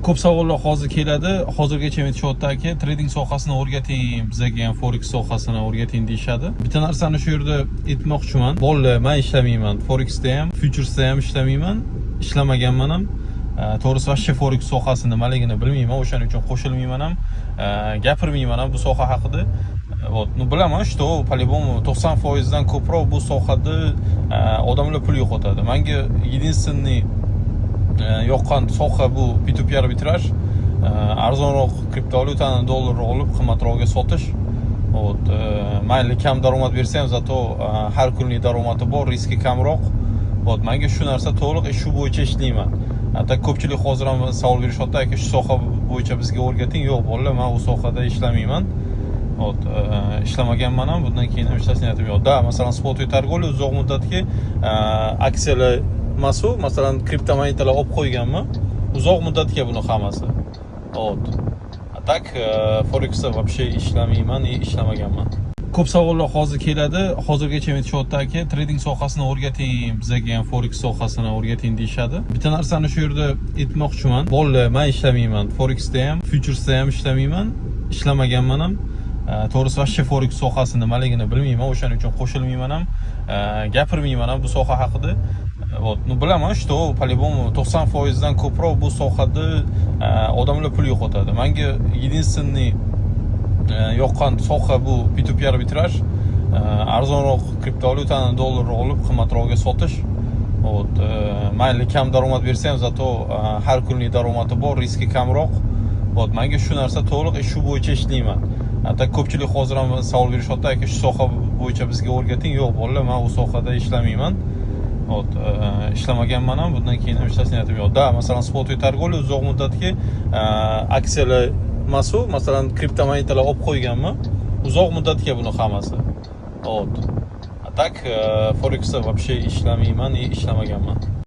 Ko'p savollar hozir keladi. Hozirgacha aytishyapti aka, trading sohasini o'rgating, bizga ham forex sohasini o'rgating deyishadi. Bitta narsani shu yerda aytmoqchiman. Bolalar, men ishlamayman. Forexda ham, futuresda ham ishlamayman. Ishlamaganman ham. To'g'risi vaqti forex sohasini nimaligini bilmayman. O'shaning uchun qo'shilmayman ham, gapirmayman ham bu soha haqida. Вот, ну bilaman, что по-любому 90% dan ko'proq bu sohada odamlar pul yo'qotadi. Menga единственный yoqqan soha bu P2P arbitraj. Arzonroq kriptovalyutani dollarga olib, qimmatroqga sotish. Вот, mayli kam daromad bersa ham, zato har kunlik daromadi bor, riski kamroq. Вот, menga shu narsa to'liq shu bo'yicha ishlayman. Hatto ko'pchilik hozir ham savol berishyapti, aka shu soha bo'yicha bizga o'rgating. Yo'q, bolalar, men u sohada ishlamayman. Вот, ishlamaganman ham, bundan keyin ham ishlashni niyatim yo'q. Da, masalan, spot targ'oli uzoq muddatga aksiyalar masu, masalan, kriptomonetalar olib qo'yganman. Uzoq muddatga buni hammasi. Вот. A tak forexda вообще ishlamayman, ishlamaganman. Ko'p savollar hozir keladi. Hozirgacha aytishyapti aka, trading sohasini o'rgating, bizga ham forex sohasini o'rgating deyishadi. Bitta narsani shu yerda aytmoqchiman. Bolalar, men ishlamayman. Forexda ham, futuresda ham ishlamayman. Ishlamaganman ham. To'g'risi vaqti forex sohasi nimaligini bilmayman. O'shaning uchun qo'shilmayman ham, gapirmayman ham bu soha haqida. Вот, ну bilaman, что по-любому 90% dan ko'proq bu sohada odamlar pul yo'qotadi. Menga единственный yoqqan soha bu P2P arbitraj. Arzonroq kriptovalyutani dollarga olib, qimmatroqga sotish. Вот, mayli kam daromad bersa ham, zato har kunlik daromadi bor, riski kamroq. Вот, menga shu narsa to'liq shu bo'yicha ishlayman. Hatto ko'pchilik hozir ham savol berishyapti, aka shu soha bo'yicha bizga o'rgating. Yo'q, bolalar, men u sohada ishlamayman. Вот, ishlamaganman ham, bundan keyin ham ishlashni niyatim yo'q. Da, masalan, spot targ'oli uzoq muddatga aksiyalar masu, masalan, kriptomonetalar olib qo'yganman. Uzoq muddatga buni hammasi. Вот. A tak forexda вообще ishlamayman, ishlamaganman.